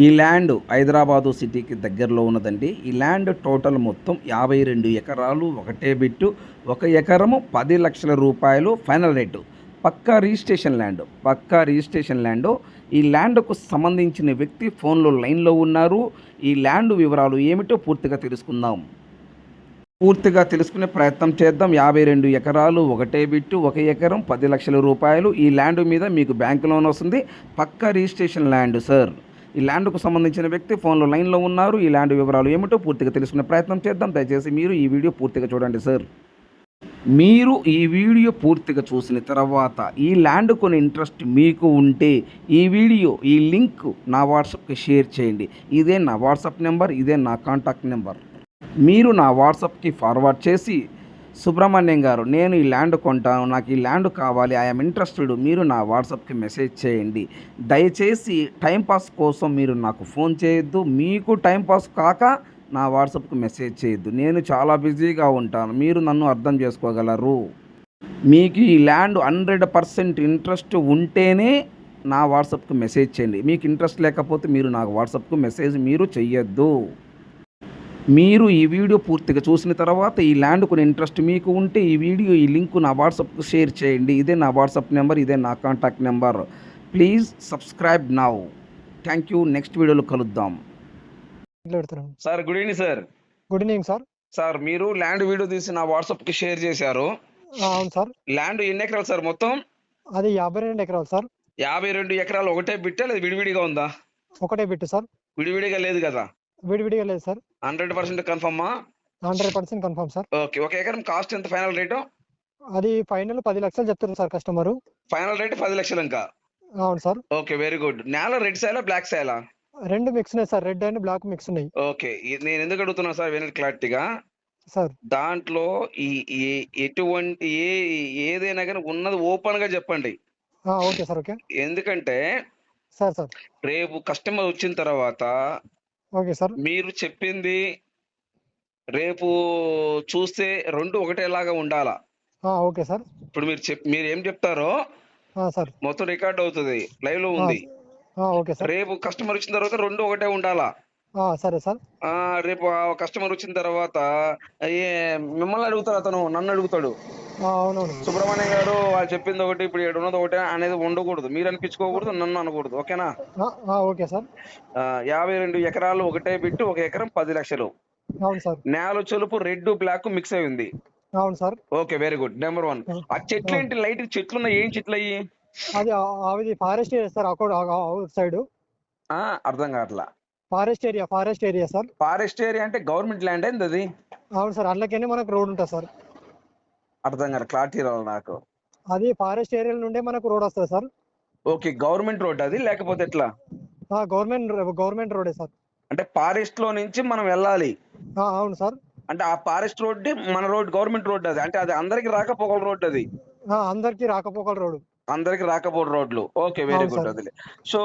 ఈ ల్యాండ్ హైదరాబాదు సిటీకి దగ్గరలో ఉన్నదండి. ఈ ల్యాండ్ టోటల్ మొత్తం 52 ఎకరాలు ఒకటే బిట్టు. 1 ఎకరము 10,00,000 రూపాయలు ఫైనల్ రేటు. పక్కా రిజిస్ట్రేషన్ ల్యాండు. ఈ ల్యాండ్‌కు సంబంధించిన వ్యక్తి ఫోన్‌లో లైన్‌లో ఉన్నారు. ఈ ల్యాండ్ వివరాలు ఏమిటో పూర్తిగా తెలుసుకుందాం. పూర్తిగా తెలుసుకునే ప్రయత్నం చేద్దాం. 52 ఎకరాలు ఒకటే బిట్టు. 1 ఎకరం 10,00,000 రూపాయలు. ఈ ల్యాండ్ మీద మీకు బ్యాంక్ లోన్ వస్తుంది. పక్కా రిజిస్ట్రేషన్ ల్యాండ్ సార్. ఈ ల్యాండ్‌కు సంబంధించిన వ్యక్తి ఫోన్‌లో లైన్‌లో ఉన్నారు. ఈ ల్యాండ్ వివరాలు ఏమిటో పూర్తిగా తెలుసుకునే ప్రయత్నం చేద్దాం. దయచేసి మీరు ఈ వీడియో పూర్తిగా చూడండి సార్. మీరు ఈ వీడియో పూర్తిగా చూసిన తర్వాత ఈ ల్యాండ్ కొని ఇంట్రెస్ట్ మీకు ఉంటే ఈ లింక్ నా వాట్సాప్‌కి షేర్ చేయండి. ఇదే నా వాట్సాప్ నెంబర్, ఇదే నా కాంటాక్ట్ నెంబర్. మీరు నా వాట్సాప్‌కి ఫార్వర్డ్ చేసి, సుబ్రహ్మణ్యం గారు నేను ఈ ల్యాండ్ కొంటాను, నాకు ఈ ల్యాండ్ కావాలి, ఐఎమ్ ఇంట్రెస్టెడ్, మీరు నా వాట్సాప్‌కి మెసేజ్ చేయండి. దయచేసి టైంపాస్ కోసం మీరు నాకు ఫోన్ చేయొద్దు. మీకు టైంపాస్ కాక నా వాట్సాప్‌కి మెసేజ్ చేయొద్దు. నేను చాలా బిజీగా ఉంటాను. మీరు నన్ను అర్థం చేసుకోగలరు. మీకు ఈ ల్యాండ్ 100% ఇంట్రెస్ట్ ఉంటేనే నా వాట్సాప్‌కి మెసేజ్ చేయండి. మీకు ఇంట్రెస్ట్ లేకపోతే మీరు నాకు వాట్సాప్‌కి మెసేజ్ మీరు చెయ్యొద్దు. మీరు ఈ వీడియో పూర్తిగా చూసిన తర్వాత ఈ ల్యాండ్ కొని ఇంట్రెస్ట్ మీకు ఉంటే ఈ లింక్ నా వాట్సాప్‌కు షేర్ చేయండి. ఇదే నా వాట్సాప్ నెంబర్, ఇదే నా contact number. Please subscribe now. Thank you. Next వీడియోలో కలుద్దాం. Sir good evening sir. Good evening sir. Sir మీరు ల్యాండ్ వీడియో తీసి నా వాట్సాప్‌కి షేర్ చేశారు. అవును సార్. ల్యాండ్ ఎన్ని ఎకరాలు సార్ మొత్తం? అది 52 ఎకరాలు సార్. 52 ఎకరాలు ఒకటే బిట్టా లేదా విడివిడిగా ఉందా? ఒకటే బిట్టు సార్. విడివిడిగా లేదు కదా? విడివిడిగా లేదు సార్. 100% కన్ఫర్మా? 100% confirm sir. ఓకే. 1 ఎకరం కాస్ట్ ఎంత ఫైనల్ రేటు? అది ఫైనల్ 10 లక్షలు చెప్తున్నారు సార్ కస్టమరు. ఫైనల్ రేట్ 10,00,000 ఇంకా. అవును సార్. ఓకే. Very good. నేల రెడ్ సాయిలా బ్లాక్ సాయిలా? రెండు మిక్స్ ఉన్నాయి sir. Red and black mix ఉన్నాయి ఓకే. నేను ఎందుకు అడుగుతున్నా సార్ వినండి క్లారిటీగా. సార్. దాంట్లో ఈ ఈ ఎటువంటి ఏదైనా గాని ఉన్నది ఓపెన్ గా చెప్పండి. Okay sir. ఓకే ఎందుకంటే సార్. సార్ రేపు కస్టమర్ వచ్చిన తర్వాత ఓకే సార్. మీరు చెప్పింది రేపు చూస్తే రెండు ఒకటేలాగా ఉండాలా. Okay sir. ఇప్పుడు మీరు ఏం చెప్తారో సార్ మొత్తం రికార్డ్ అవుతుంది, లైవ్ లో ఉంది. Okay sir. రేపు కస్టమర్ వచ్చిన తర్వాత రెండు ఒకటే ఉండాలా. సరే సార్. రేపు కస్టమర్ వచ్చిన తర్వాత మిమ్మల్ని అడుగుతాడు, అతను నన్ను అడుగుతాడు. అవునవును. సుబ్రహ్మణ్యం గారు వాళ్ళు చెప్పింది ఒకటి, ఇప్పుడు 7 ఉన్నది ఒకటే అనేది ఉండకూడదు. మీరు అనిపించుకోకూడదు, నన్ను అనకూడదు. ఓకేనా? Okay sir. 52 ఎకరాలు ఒకటే బిట్టు. 1 ఎకరం 10,00,000. అవును సార్. నేల చెలుపు రెడ్ బ్లాక్ మిక్స్ అయి ఉంది. అవును sir. Okay. Very good. Number 1. ఆ చెట్లు ఏంటి? లైట్ చెట్లు ఉన్నాయి. ఏం చెట్లు అయ్యి? అది forest area sir. Out side అర్థం కావట్లా. Forest area sir. Forest area అంటే గవర్నమెంట్ ల్యాండ్ ఏంది అది? అవును సార్. అందులోనే మనకు రోడ్ ఉంటుంది సార్. అర్థం కాదు, క్లారిటీ రావాలి నాకు. అది ఫారెస్ట్ ఏరియా నుండే మనకు రోడ్ వస్తుంది సార్. ఓకే. గవర్నమెంట్ రోడ్ అది లేకపోతే ఎట్లా? గవర్నమెంట్ రోడే సార్. అంటే ఫారెస్ట్ లో నుంచి మనం వెళ్ళాలి. అవును సార్. అంటే ఆ ఫారెస్ట్ రోడ్ మన రోడ్, గవర్నమెంట్ రోడ్ అది. అంటే అది అందరికి రాకపోకల రోడ్ అది. అందరికి రాకపోకల రోడ్. అందరికి రాకపోకల రోడ్లు. ఓకే. Very good. అది సో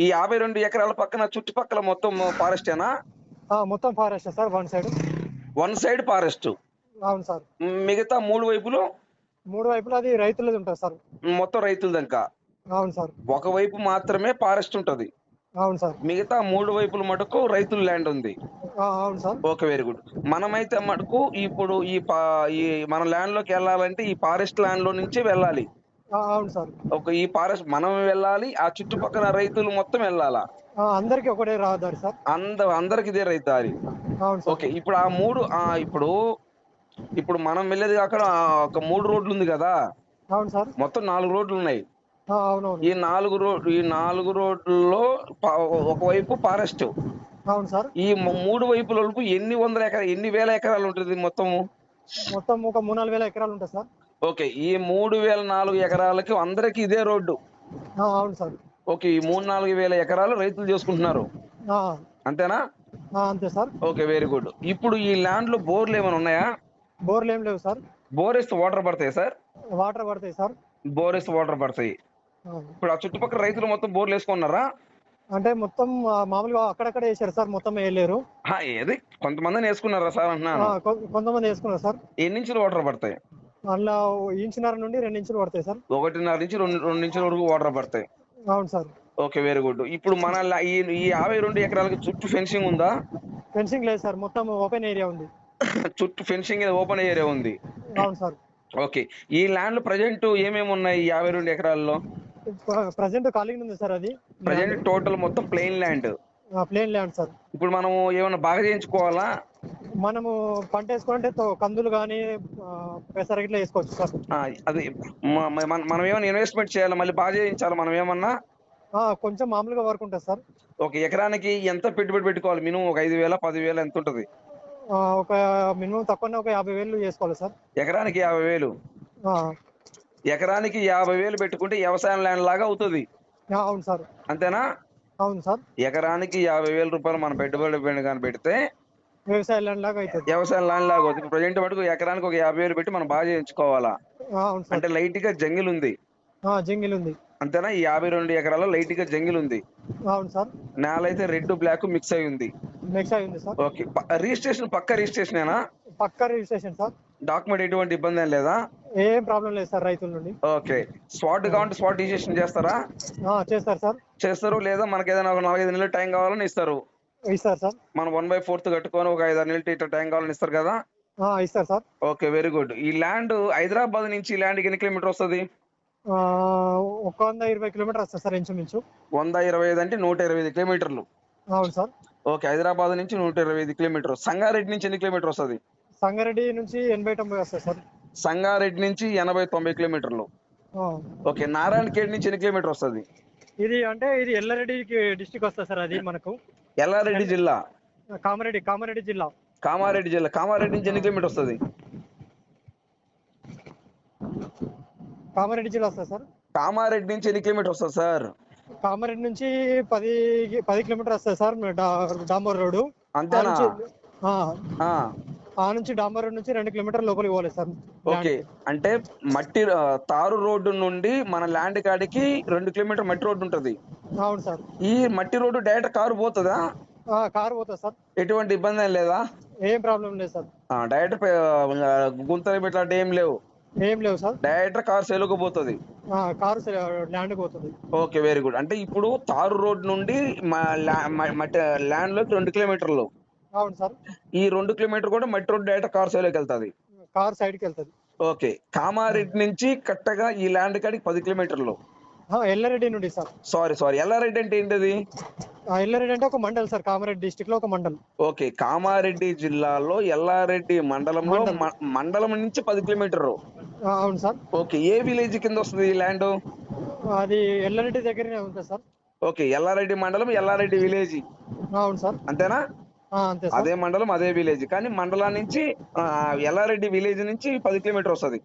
ఈ 52 ఎకరాల పక్కన చుట్టుపక్కల మొత్తం ఫారెస్టేనా? మొత్తం forest sir. One side forest. అవును సార్. మిగతా 3 వైపులు? 3 వైపులు అది రైతులది ఉంటుంది సార్. మొత్తం రైతులదంకా? అవును సార్. ఒకవైపు మాత్రమే ఫారెస్ట్ ఉంటది. అవును సార్. మిగతా 3 వైపుల మటుకు రైతుల ల్యాండ్ ఉంది. అవును సార్. ఓకే. Very good. మనమైతే మటుకు ఇప్పుడు ఈ మన ల్యాండ్ లోకి వెళ్ళాలంటే ఈ ఫారెస్ట్ ల్యాండ్ లో నుంచి వెళ్ళాలి. అవును సార్. ఈ ఫారెస్ట్ మనం వెళ్ళాలి, ఆ చుట్టుపక్కల రైతులు మొత్తం వెళ్ళాలా? అందరికి ఒకటే రహదారి సార్. అందరికి ఇదే రైతారి. అవును సార్. ఓకే. ఇప్పుడు ఆ 3 ఇప్పుడు మనం వెళ్ళేది అక్కడ ఒక 3 రోడ్లు ఉంది కదా? అవును సార్. మొత్తం 4 రోడ్లు ఉన్నాయి. అవునవును. ఈ 4 రోడ్లలో ఒకవైపు ఫారెస్ట్. అవును సార్. ఈ 3 వైపుల వరకు ఎన్ని వేల ఎకరాలు ఉంటుంది మొత్తము? మొత్తం ఒక 3-4 వేల ఎకరాలు ఉంటుంది సార్. ఓకే. ఈ 3,004 ఎకరాలకి అందరికి ఇదే రోడ్డు. అవును సార్. ఓకే. ఈ 3-4 వేల ఎకరాలు రైతులు చేసుకుంటున్నారు. అంతేనా? అంతే సార్. ఓకే. Very good. ఇప్పుడు ఈ ల్యాండ్ లో బోర్లు ఏమైనా ఉన్నాయా? బోర్లు ఏం లేవు సార్. బోర్ వేస్తే వాటర్ పడతాయి సార్? వాటర్ పడతాయి సార్. బోర్ వేస్తే వాటర్ పడతాయి. ఇప్పుడు ఆ చుట్టుపక్కల రైతులు మొత్తం బోర్లు వేసుకున్నారా? అంటే మొత్తం మామూలుగా అక్కడక్కడ వేసారు సార్. మొత్తం వేయలేరు. ఏది కొంతమంది వేసుకున్నారా సార్ అంటున్నాను. కొంతమంది వేసుకున్నారు సార్. ఎన్ని ఇంచులు వాటర్ పడతాయి? అందులో 1.5 నుండి 2 ఇంచులు పడతాయి సార్. 1.5 నుంచి 2 ఇంచుల వరకు వాటర్ పడతాయి. అవును సార్. Okay, very good. ఇప్పుడు మన ఈ 52 ఎకరాలకి చుట్టూ ఫెన్సింగ్ ఉందా? ఫెన్సింగ్ లేదు సార్, మొత్తం ఓపెన్ ఏరియా ఉంది. చుట్టూ ఫెన్సింగ్ ఓపెన్ ఏరియా ఉంది. అవును సార్. ఓకే. ఈ ల్యాండ్ ప్రజెంట్ ఏమేమి ఉన్నాయి ఈ 52 ఎకరాల్లో? ప్రజెంట్ ఖాళీగా ఉంది సార్ అది ల్యాండ్. ప్రజెంట్ టోటల్ మొత్తం plain land. Plain land sir. ఇప్పుడు మనం ఏమన్నా బాగా చేయించుకోవాలా? మనము పంట వేసుకోవాలంటే కందులు కానీ పెసర గిట్ల వేసుకోవచ్చు సార్. ఆ, అది మనం ఏమైనా ఇన్వెస్ట్మెంట్ చేయాలా, మళ్ళీ బాగా చేయించాలి మనం ఏమన్నా? కొంచెం మామూలుగా వర్క్ ఉంటుంది సార్. ఒక ఎకరానికి ఎంత పెట్టుబడి పెట్టుకోవాలి? మినిమం ఒక 5,000 10,000 ఎంత ఉంటుంది? ఒక మినిమం తక్కువనే ఒక 50,000 చేసుకోవాలి సార్. ఎకరానికి 50,000. ఆ, ఎకరానికి 50,000 పెట్టుకుంటే వ్యవసాయం ల్యాండ్ లాగా అవుతుంది, అవును సార్. అంతేనా? అవును సార్. ఎకరానికి 50,000 రూపాయలు మనం పెట్టుబడి కానీ పెడితే వ్యవసాయ ల్యాండ్ లాగా అవుతుంది. వ్యవసాయం ల్యాండ్ లాగా అవుతుంది. ప్రజెంట్ మటుకు ఎకరానికి ఒక 50,000 పెట్టి మనం బాగా చేయించుకోవాలా? అవును సార్. అంటే లైట్ గా జంగిల్ ఉంది, జంగిల్ ఉంది. అంతేనా? ఈ 52 ఎకరాల్లో లైట్ గా జంగిల్ ఉంది. అవును సార్. నేల అయితే రెడ్ బ్లాక్ మిక్స్ అయి ఉంది. మిక్స్ అయి ఉంది సార్. ఓకే. రిజిస్ట్రేషన్ పక్క రిజిస్ట్రేషనేనా? పక్కా రిజిస్ట్రేషన్ సార్. డాక్యుమెంట్ ఎటువంటి ఇబ్బంది ఏం లేదా? ఏం ప్రాబ్లం లేదు సార్ రైతుల నుండి. ఓకే. స్పాట్ కావాలంటే స్పాట్ రిజిస్ట్రేషన్ చేస్తారా? చేస్తారు సార్. చేస్తారు, లేదా మనకి ఏదైనా ఒక 4-5 నెలలు టైం కావాలని ఇస్తారు. ఇస్తారు సార్. మనం 1/4 కట్టుకొని ఒక 5-6 నెలలు ఇట్లా టైం కావాలని ఇస్తారు కదా? ఇస్తారు సార్. Okay, very good. ఈ ల్యాండ్ హైదరాబాద్ నుంచి ఈ ల్యాండ్కి ఎన్ని కిలోమీటర్ వస్తుంది? 120 కిలోమీటర్ వస్తుంది సార్ ఇంచుమించు. 125 అంటే 125 కిలోమీటర్లు. అవును సార్. ఓకే, హైదరాబాద్ నుంచి 125 కిలోమీటర్. సంగారెడ్డి నుంచి ఎన్ని కిలోమీటర్ వస్తుంది? సంగారెడ్డి నుంచి 80-90 వస్తుంది సార్. సంగారెడ్డి నుంచి 80-90 కిలోమీటర్లు. ఆ, ఓకే. నారాయణఖేడ్ నుంచి ఎన్ని కిలోమీటర్ వస్తుంది? ఇది ఎల్లారెడ్డి డిస్టిక్ వస్తుంది సార్. అది మనకు ఎల్లారెడ్డి జిల్లా. కామారెడ్డి జిల్లా. కామారెడ్డి జిల్లా. కామారెడ్డి నుంచి ఎన్ని కిలోమీటర్ వస్తుంది? కామారెడ్డి జిల్లా వస్తుంది సార్. కామారెడ్డి నుంచి ఎన్ని కిలోమీటర్ వస్తుంది సార్? కామారెడ్డి నుంచి 10 కిలోమీటర్ వస్తుంది సార్. డాంబర్ రోడ్డు. అంతేనా? ఆ నుంచి డాంబర్ రోడ్ నుంచి 2 కిలోమీటర్ లోపలికి పోలేదు సార్. ఓకే. అంటే మట్టి తారు రోడ్డు నుండి మన ల్యాండ్ కాడికి 2 కిలోమీటర్ మట్టి రోడ్డు ఉంటది. అవును సార్. ఈ మట్టి రోడ్డు డైరెక్ట్ కారు పోతుందా? కారు పోతుంది సార్. ఎటువంటి ఇబ్బంది ఏం లేదా? ఏం ప్రాబ్లం లేదు సార్. డైరెక్ట్ గుంతలు ఇట్లాంటి ఏం లేవు? ఏం లేవు సార్. డైరెక్ట్ కారు సేలుకు పోతుంది. కారు ల్యాండ్ పోతుంది. Okay, very good. అంటే ఇప్పుడు తారు రోడ్ నుండి మట్టి ల్యాండ్ లోకి 2 కిలోమీటర్లు. అవును సార్. ఈ 2 కిలోమీటర్ కూడా మట్టి రోడ్ డైరెక్ట్ కార్ సేలోకి వెళ్తుంది. కారు సైడ్కి వెళ్తుంది. ఓకే. కామారెడ్డి నుంచి కట్టగా ఈ ల్యాండ్ కాడికి 10 కిలోమీటర్లు. ఎల్లారెడ్డి నుండి సార్. సారీ, ఎల్లారెడ్డి అంటే ఏంటది? ఎల్లారెడ్డి అంటే ఒక మండల్ సార్. కామారెడ్డి డిస్టిక్ లో ఒక మండల్. ఓకే. కామారెడ్డి జిల్లాలో ఎల్లారెడ్డి మండలంలో మండలం నుంచి 10 కిలోమీటర్లు. అవును సార్. ఓకే. ఏ విలేజ్ కింద వస్తుంది ఈ ల్యాండ్? అది ఎల్లారెడ్డి దగ్గరనే ఉంటుంది సార్. ఓకే. ఎల్లారెడ్డి మండలం, ఎల్లారెడ్డి విలేజ్. అవును సార్. అంతేనా? అంతే సార్. అదే మండలం, అదే విలేజ్. కానీ మండలం నుంచి ఎల్లారెడ్డి విలేజ్ నుంచి 10 కిలోమీటర్ వస్తుంది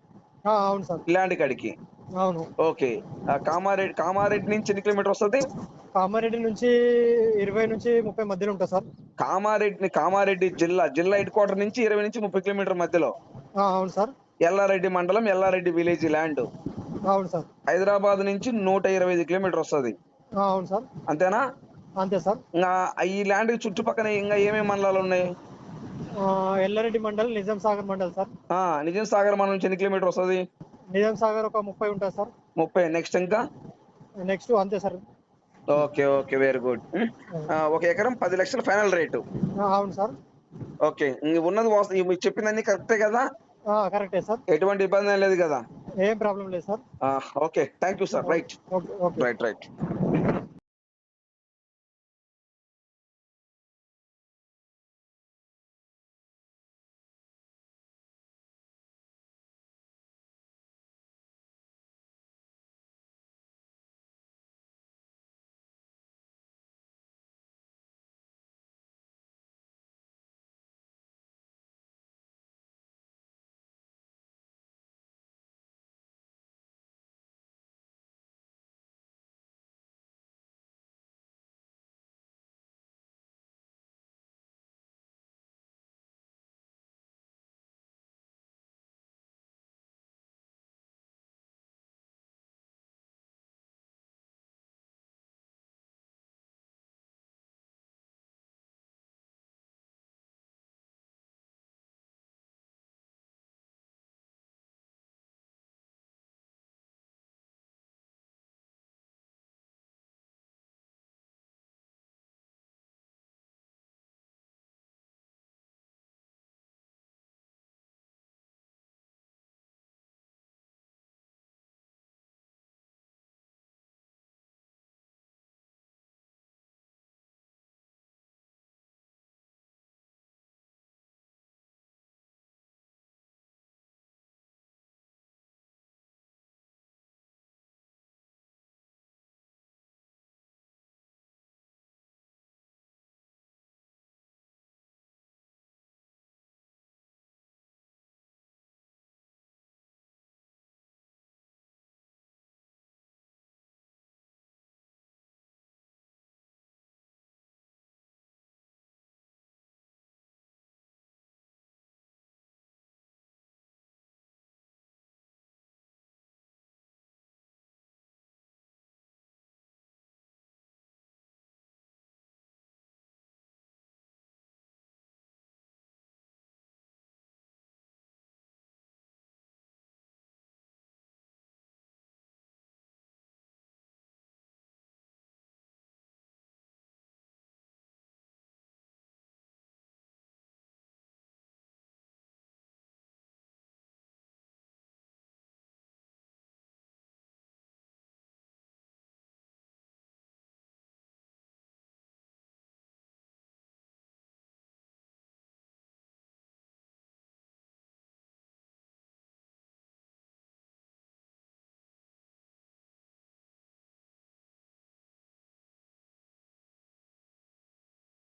అవును సార్. ల్యాండ్ కాడికి. అవును. ఓకే. కామారెడ్డి నుంచి ఎన్ని కిలోమీటర్ వస్తుంది? కామారెడ్డి నుంచి 20 నుంచి 30 మధ్యలో ఉంటుంది సార్. కామారెడ్డి జిల్లా హెడ్ క్వార్టర్ నుంచి 20 నుంచి 30 కిలోమీటర్ మధ్యలో. అవును సార్. ఎల్లారెడ్డి మండలం, ఎల్లారెడ్డి విలేజ్ ల్యాండ్. అవును సార్. హైదరాబాద్ నుంచి 125 కిలోమీటర్ వస్తుంది. అవును సార్. అంతేనా? అంతే సార్. ఇంకా ఈ ల్యాండ్ చుట్టుపక్కల ఇంకా ఏమేమి మండలాలు ఉన్నాయి? ఎల్లారెడ్డి మండల్, నిజాం సాగర్ మండల్ సార్. నిజాం సాగర్ మండలం నుంచి ఎన్ని కిలోమీటర్ వస్తుంది? నిజాం సాగర్ ఒక 30 ఉంటుంది సార్. 30. నెక్స్ట్ ఇంకా నెక్స్ట్ అంతే సార్. Okay, very good. ఒక ఎకరం 10 లక్షల ఫైనల్ రేటు. అవును సార్. ఓకే. ఉన్నది చెప్పిందన్నీ కరెక్టే కదా? కరెక్టే సార్. ఎటువంటి ఇబ్బంది ఏం లేదు కదా? ఏం ప్రాబ్లం లేదు sir. Okay, thank you sir. Right. Okay. Right.